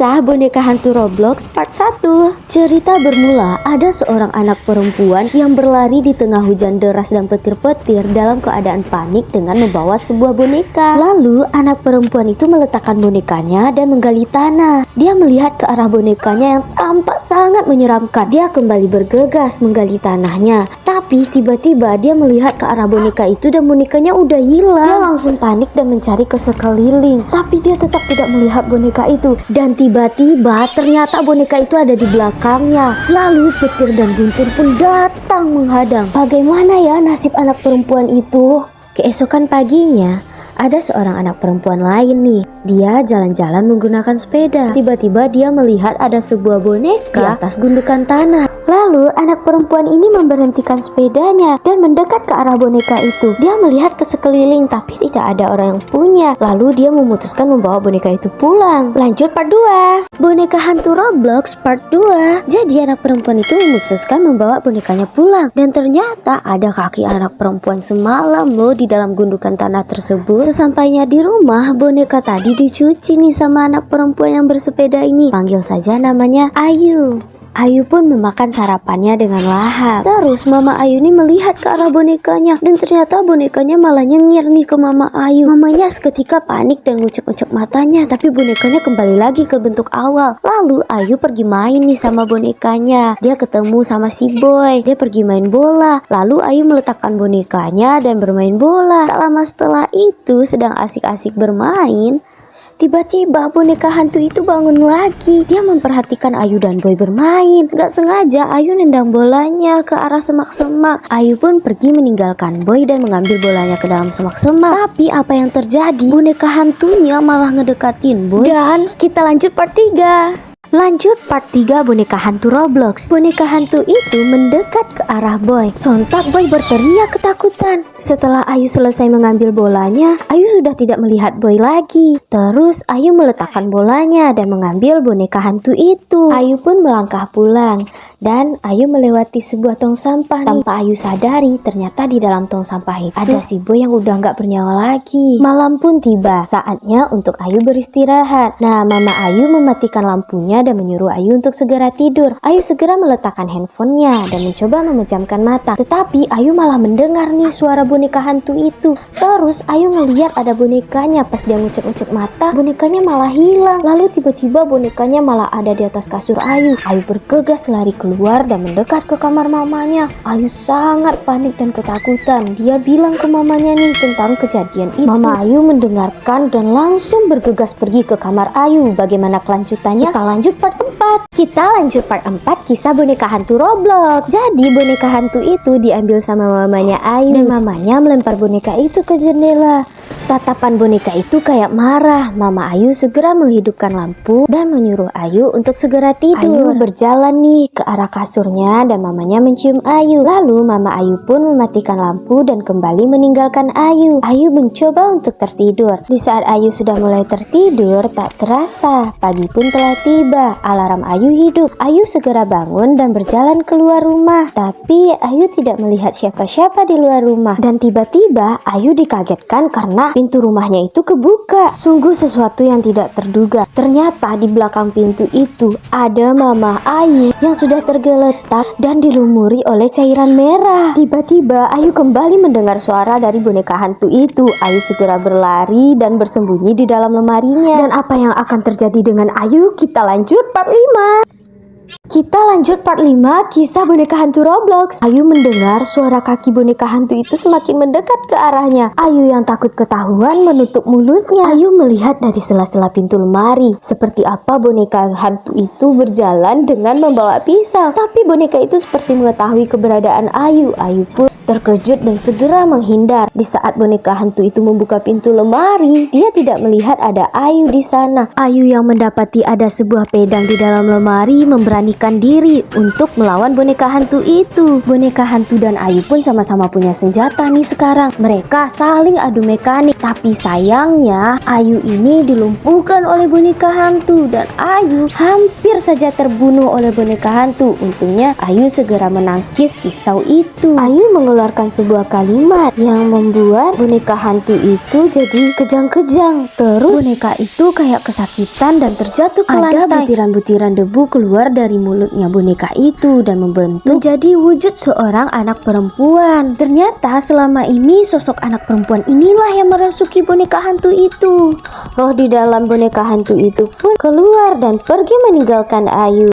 Kisah Boneka Hantu Roblox Part 1. Cerita bermula, ada seorang anak perempuan yang berlari di tengah hujan deras dan petir-petir dalam keadaan panik dengan membawa sebuah boneka. Lalu anak perempuan itu meletakkan bonekanya dan menggali tanah. Dia melihat ke arah bonekanya yang tampak sangat menyeramkan. Dia kembali bergegas menggali tanahnya. Tapi tiba-tiba dia melihat ke arah boneka itu dan bonekanya udah hilang. Dia langsung panik dan mencari ke sekeliling. Tapi dia tetap tidak melihat boneka itu. Dan tiba-tiba ternyata boneka itu ada di belakangnya. Lalu petir dan guntur pun datang menghadang. Bagaimana ya nasib anak perempuan itu? Keesokan paginya, ada seorang anak perempuan lain nih. Dia jalan-jalan menggunakan sepeda. Tiba-tiba dia melihat ada sebuah boneka di atas gundukan tanah. Lalu anak perempuan ini memberhentikan sepedanya dan mendekat ke arah boneka itu. Dia melihat ke sekeliling tapi tidak ada orang yang punya. Lalu dia memutuskan membawa boneka itu pulang. Lanjut part 2. Boneka Hantu Roblox part 2. Jadi anak perempuan itu memutuskan membawa bonekanya pulang. Dan ternyata ada kaki anak perempuan semalam loh di dalam gundukan tanah tersebut. Sesampainya di rumah, boneka tadi dicuci nih sama anak perempuan yang bersepeda ini. Panggil saja namanya Ayu. Ayu pun memakan sarapannya dengan lahap. Terus Mama Ayu ini melihat ke arah bonekanya dan ternyata bonekanya malah nyengir nih ke Mama Ayu. Mamanya seketika panik dan ngucek-ngucek matanya, tapi bonekanya kembali lagi ke bentuk awal. Lalu Ayu pergi main nih sama bonekanya. Dia ketemu sama si Boy. Dia pergi main bola. Lalu Ayu meletakkan bonekanya dan bermain bola. Tak lama setelah itu, sedang asik-asik bermain, tiba-tiba boneka hantu itu bangun lagi. Dia memperhatikan Ayu dan Boy bermain. Gak sengaja Ayu nendang bolanya ke arah semak-semak. Ayu pun pergi meninggalkan Boy dan mengambil bolanya ke dalam semak-semak. Tapi apa yang terjadi? Boneka hantunya malah ngedekatin Boy. Dan kita lanjut part 3. Lanjut part 3 Boneka Hantu Roblox. Boneka hantu itu mendekat ke arah Boy. Sontak Boy berteriak ketakutan. Setelah Ayu selesai mengambil bolanya, Ayu sudah tidak melihat Boy lagi. Terus Ayu meletakkan bolanya dan mengambil boneka hantu itu. Ayu pun melangkah pulang. Dan Ayu melewati sebuah tong sampah nih. Tanpa Ayu sadari, ternyata di dalam tong sampah itu ada si Boy yang udah gak bernyawa lagi. Malam pun tiba. Saatnya untuk Ayu beristirahat. Nah, Mama Ayu mematikan lampunya dan menyuruh Ayu untuk segera tidur. Ayu segera meletakkan handphonenya dan mencoba memejamkan mata. Tetapi Ayu malah mendengar nih suara boneka hantu itu. Terus Ayu melihat ada bonekanya. Pas dia ngucek-ngucek mata, bonekanya malah hilang. Lalu tiba-tiba bonekanya malah ada di atas kasur Ayu. Ayu bergegas lari keluar dan mendekat ke kamar mamanya. Ayu sangat panik dan ketakutan. Dia bilang ke mamanya nih tentang kejadian itu. Mama Ayu mendengarkan dan langsung bergegas pergi ke kamar Ayu. Bagaimana kelanjutannya? Kita lanjut part 4. Kita lanjut part 4 kisah boneka hantu Roblox. Jadi boneka hantu itu diambil sama mamanya Ayu dan mamanya melempar boneka itu ke jendela. Tatapan boneka itu kayak marah. Mama Ayu segera menghidupkan lampu dan menyuruh Ayu untuk segera tidur. Ayu berjalan nih ke arah kasurnya dan mamanya mencium Ayu. Lalu Mama Ayu pun mematikan lampu dan kembali meninggalkan Ayu. Ayu mencoba untuk tertidur. Di saat Ayu sudah mulai tertidur, tak terasa pagi pun telah tiba. Alarm Ayu hidup. Ayu segera bangun dan berjalan keluar rumah. Tapi Ayu tidak melihat siapa-siapa di luar rumah. Dan tiba-tiba Ayu dikagetkan karena pintu rumahnya itu kebuka. Sungguh sesuatu yang tidak terduga. Ternyata di belakang pintu itu ada Mama Ayu yang sudah tergeletak dan dilumuri oleh cairan merah. Tiba-tiba Ayu kembali mendengar suara dari boneka hantu itu. Ayu segera berlari dan bersembunyi di dalam lemarinya. Dan apa yang akan terjadi dengan Ayu? Kita lanjut part 5. Kita lanjut part 5 kisah boneka hantu Roblox. Ayu mendengar suara kaki boneka hantu itu semakin mendekat ke arahnya. Ayu yang takut ketahuan menutup mulutnya. Ayu melihat dari sela-sela pintu lemari seperti apa boneka hantu itu berjalan dengan membawa pisau. Tapi boneka itu seperti mengetahui keberadaan Ayu. Ayu pun terkejut dan segera menghindar. Di saat boneka hantu itu membuka pintu lemari, dia tidak melihat ada Ayu di sana. Ayu yang mendapati ada sebuah pedang di dalam lemari memberanikan diri untuk melawan boneka hantu itu. Boneka hantu dan Ayu pun sama-sama punya senjata nih sekarang. Mereka saling adu mekanik. Tapi sayangnya Ayu ini dilumpuhkan oleh boneka hantu dan Ayu hampir saja terbunuh oleh boneka hantu. Untungnya Ayu segera menangkis pisau itu. Ayu mengeluarkan mengeluarkan sebuah kalimat yang membuat boneka hantu itu jadi kejang-kejang. Terus boneka itu kayak kesakitan dan terjatuh ke lantai. Ada butiran-butiran debu keluar dari mulutnya boneka itu dan membentuk menjadi wujud seorang anak perempuan. Ternyata selama ini sosok anak perempuan inilah yang merasuki boneka hantu itu. Roh di dalam boneka hantu itu pun keluar dan pergi meninggalkan Ayu.